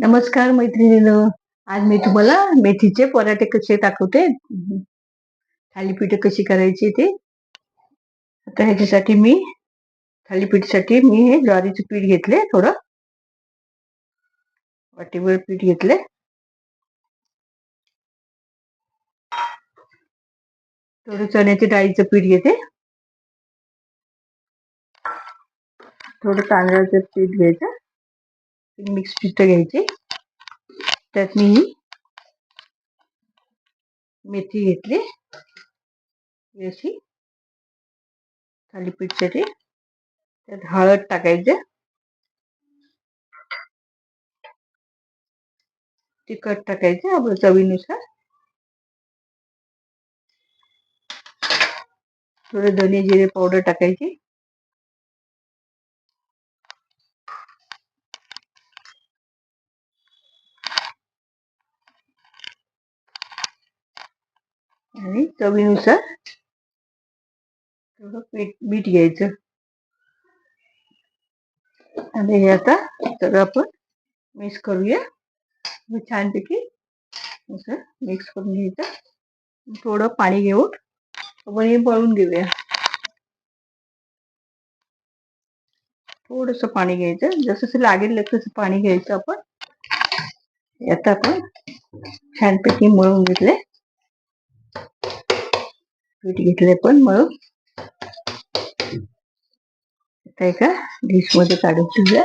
नमस्कार मैत्रिणींनो. आज मी तुम्हाला मेथीचे पराठे कसे दाखवते. थालीपीठ कशी करायची ते. आता ह्याच्यासाठी मी थालीपीठसाठी मी हे ज्वारीचे पीठ घेतले, थोडं वाटीभर पीठ घेतले. थोडं चण्याच्या डाळीचं पीठ घेते. थोडं तांदळाचं पीठ घ्यायचं. मिक्स पीठ घ्यायची. त्यात मी मेथी घेतली अशी थालीपीठसाठी. त्यात हळद टाकायचे, तिखट टाकायचे आपल्या चवीनुसार, थोडे धने जिरे पावडर टाकायची, आणि चवीनुसार थोडं मीठ घ्यायचं. आणि हे आता सगळं आपण मिक्स करूया. छानपैकी असं मिक्स करून घ्यायचं. थोडं पाणी घेऊन आपण हे मळून घेऊया. थोडस पाणी घ्यायचं, जसं लागेल तसं पाणी घ्यायचं. आपण आता आपण छानपैकी मळून घेतले, पीठ घेतले पण मळून. आता एका डिश मध्ये काढून ठेवूया.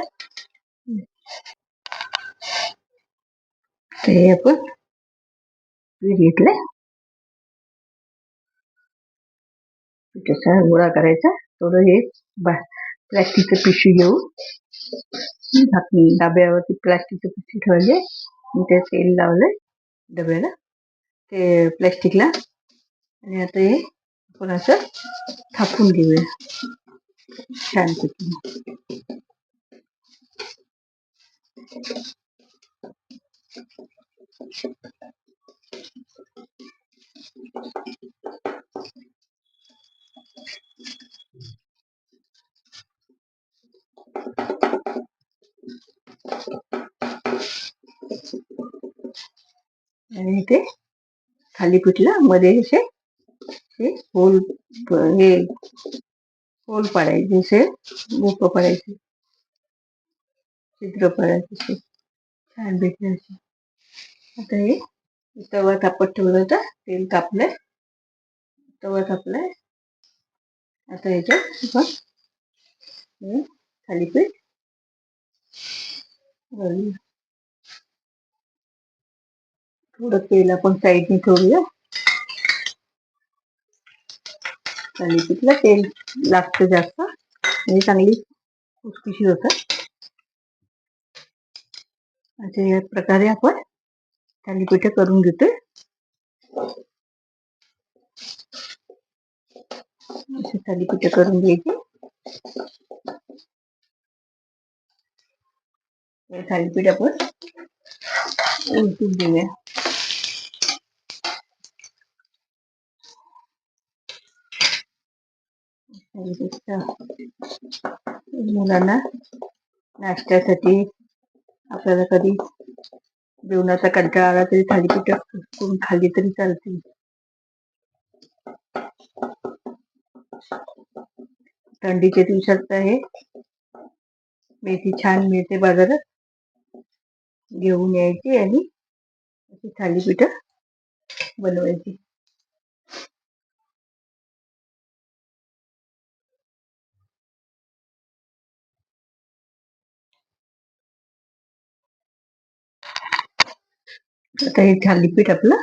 ते आपण पीठ घेतले, पिठाचा गोळा करायचा. थोडं हे प्लास्टिकचं पिशवी घेऊन डब्यावरती प्लास्टिकचं पिशवी ठेवले. ते तेल लावलंय डब्याला, ते प्लास्टिकला. आणि आता हे आपण असं थापून घेऊया छानपैकी. आणि ते थालीपीठला मध्ये असे होल पाडायचे, असे गोप पाडायचे, छिद्र पाडायचे छान भेटले. आता हे तवा तापत ठेवलं होतं, तेल तापलंय, तवा तापलाय. आता ह्याच्यात आपण थालीपीठ थोडं तेल आपण साईडने ठेवूया. थालीपीठला तेल लागतं जास्त, म्हणजे चांगली खुसखुशी होतात. अशा या प्रकारे आपण थालीपीठ करून घेतोय. अशी थालीपीठ करून घ्यायची. थालीपीठ आपण उलटून देऊया. मुलांना नाश्त्यासाठी, आपल्याला कधी जेवणाचा कंटाळा आला तरी थालीपीठ करून खाल्ली तरी चालते. थंडीच्या दिवसात हे मेथी छान मिळते बाजारात, घेऊन यायची आणि अशी थालीपीठ बनवायची. आता हे थालीपीठ आपलं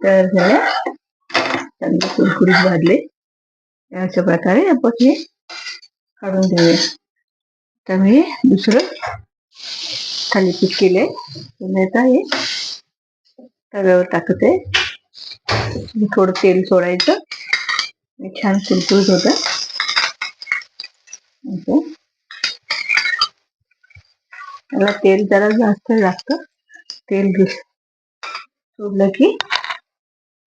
तयार झालं, चांगले कुरकुरीत भाजले. अशा प्रकारे आपण हे काढून घेऊया. तर मी दुसरं थालीपीठ केले, आता हे तव्यावर टाकते. थोडं तेल सोडायचं, छान कुरकुरीत होतं. मला तेल जरा जास्त लागतं. तेल सोडलं की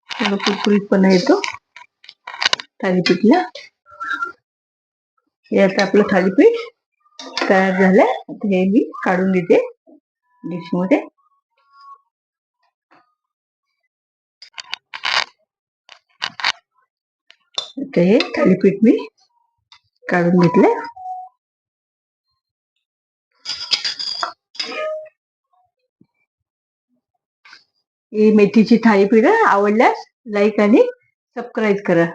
थोडं कुरकुरीतपणा येतो थालीपीठला. हे आता आपलं थालीपीठ तयार झालंय. हे मी काढून घेते डिशमध्ये. आता हे थालीपीठ मी काढून घेतले. ही मेथीची थालीपीठ आवडल्यास लाईक आणि सबस्क्राईब करा.